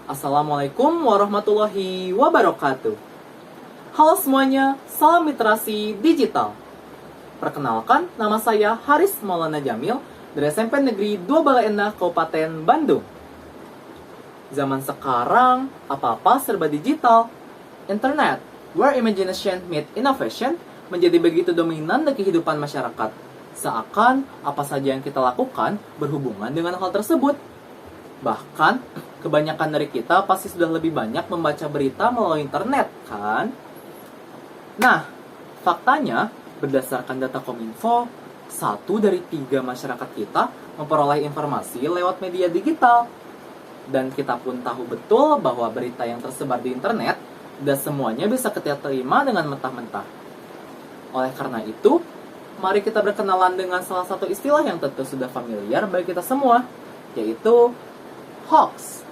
Assalamualaikum warahmatullahi wabarakatuh. Halo semuanya, salam literasi digital. Perkenalkan, nama saya Haris Maulana Jamil dari SMP Negeri 2 Bale Endah, Kabupaten Bandung. Zaman sekarang, apa-apa serba digital. Internet, where imagination meet innovation, menjadi begitu dominan di kehidupan masyarakat. Seakan apa saja yang kita lakukan berhubungan dengan hal tersebut. Bahkan, kebanyakan dari kita pasti sudah lebih banyak membaca berita melalui internet, kan? Nah, faktanya, berdasarkan data Kominfo, 1 dari 3 masyarakat kita memperoleh informasi lewat media digital. Dan kita pun tahu betul bahwa berita yang tersebar di internet tidak semuanya bisa kita terima dengan mentah-mentah. Oleh karena itu, mari kita berkenalan dengan salah satu istilah yang tentu sudah familiar bagi kita semua, yaitu hoax.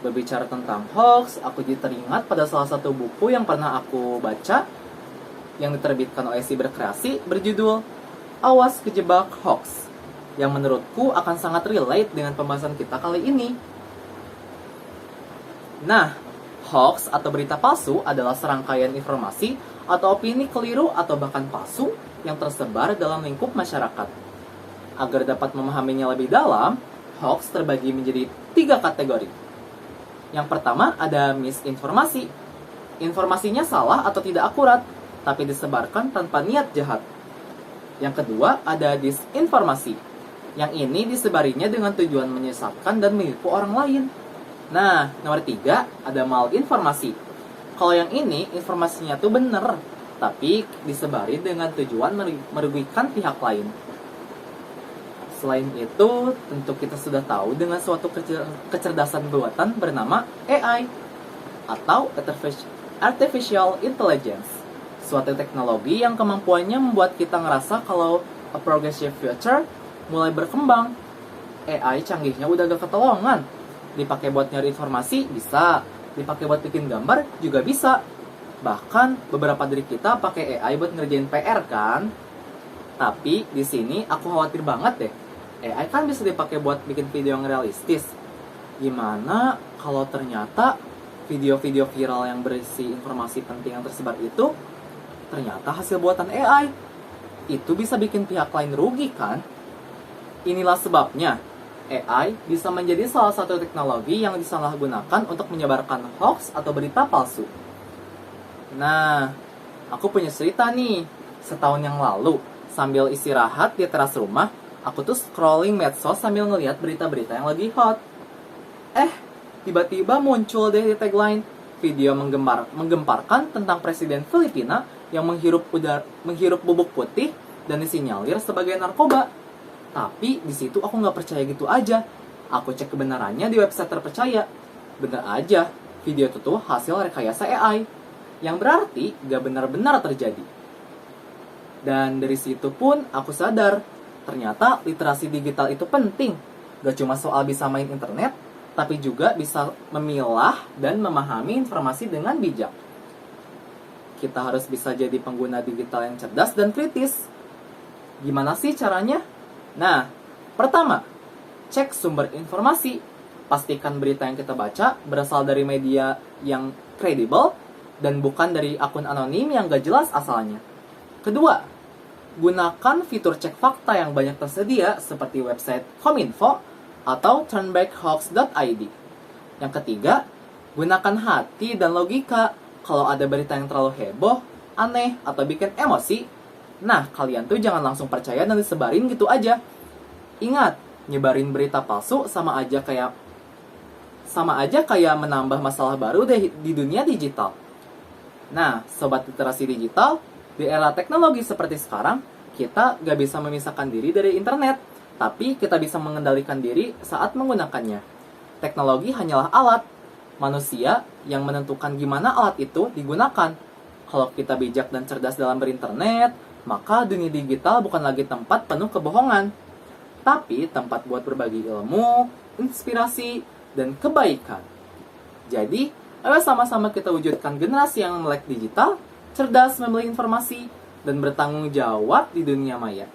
Berbicara tentang hoax, aku jadi teringat pada salah satu buku yang pernah aku baca yang diterbitkan oleh Siberkreasi berjudul Awas Kejebak Hoax, yang menurutku akan sangat relate dengan pembahasan kita kali ini. Nah, hoax atau berita palsu adalah serangkaian informasi atau opini keliru atau bahkan palsu yang tersebar dalam lingkup masyarakat. Agar dapat memahaminya lebih dalam, hoax terbagi menjadi 3 kategori. Yang pertama ada misinformasi. Informasinya salah atau tidak akurat, tapi disebarkan tanpa niat jahat. Yang kedua ada disinformasi. Yang ini disebarinya dengan tujuan menyesatkan dan menipu orang lain. Nah, nomor 3 ada malinformasi. Kalau yang ini informasinya tuh bener, tapi disebari dengan tujuan merugikan pihak lain. Selain itu, tentu kita sudah tahu dengan suatu kecerdasan buatan bernama AI atau Artificial Intelligence. Suatu teknologi yang kemampuannya membuat kita ngerasa kalau a progressive future mulai berkembang. AI canggihnya udah gak ketolongan. Dipakai buat nyari informasi bisa, dipakai buat bikin gambar juga bisa. Bahkan beberapa dari kita pakai AI buat ngerjain PR kan. Tapi di sini aku khawatir banget deh. AI kan bisa dipakai buat bikin video yang realistis. Gimana kalau ternyata video-video viral yang berisi informasi penting yang tersebar itu ternyata hasil buatan AI? Itu bisa bikin pihak lain rugi kan? Inilah sebabnya AI bisa menjadi salah satu teknologi yang disalahgunakan untuk menyebarkan hoax atau berita palsu. Nah, aku punya cerita nih. Setahun yang lalu, sambil istirahat di teras rumah, aku tuh scrolling medsos sambil ngeliat berita-berita yang lagi hot. Tiba-tiba muncul deh di tagline video menggemparkan tentang Presiden Filipina yang menghirup bubuk putih dan disinyalir sebagai narkoba. Tapi di situ aku nggak percaya gitu aja. Aku cek kebenarannya di website terpercaya. Bener aja, video itu tuh hasil rekayasa AI, yang berarti nggak benar-benar terjadi. Dan dari situ pun aku sadar, ternyata literasi digital itu penting. Gak cuma soal bisa main internet, tapi juga bisa memilah dan memahami informasi dengan bijak. Kita harus bisa jadi pengguna digital yang cerdas dan kritis. Gimana sih caranya? Nah, pertama, cek sumber informasi. Pastikan berita yang kita baca berasal dari media yang kredibel dan bukan dari akun anonim yang gak jelas asalnya. Kedua, gunakan fitur cek fakta yang banyak tersedia seperti website Kominfo atau turnbackhoax.id. Yang ketiga, gunakan hati dan logika. Kalau ada berita yang terlalu heboh, aneh, atau bikin emosi, nah kalian tuh jangan langsung percaya dan disebarin gitu aja. Ingat, nyebarin berita palsu sama aja kayak menambah masalah baru di dunia digital. Nah, sobat literasi digital, di era teknologi seperti sekarang, kita gak bisa memisahkan diri dari internet, tapi kita bisa mengendalikan diri saat menggunakannya. Teknologi hanyalah alat, manusia yang menentukan gimana alat itu digunakan. Kalau kita bijak dan cerdas dalam berinternet, maka dunia digital bukan lagi tempat penuh kebohongan, tapi tempat buat berbagi ilmu, inspirasi, dan kebaikan. Jadi, ayo sama-sama kita wujudkan generasi yang melek digital, cerdas memilih informasi, dan bertanggung jawab di dunia maya.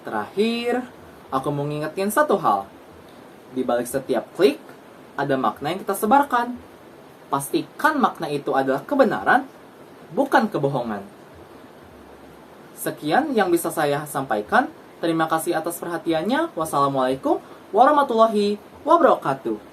Terakhir, aku mau ngingetin satu hal. Di balik setiap klik, ada makna yang kita sebarkan. Pastikan makna itu adalah kebenaran, bukan kebohongan. Sekian yang bisa saya sampaikan. Terima kasih atas perhatiannya. Wassalamualaikum warahmatullahi wabarakatuh.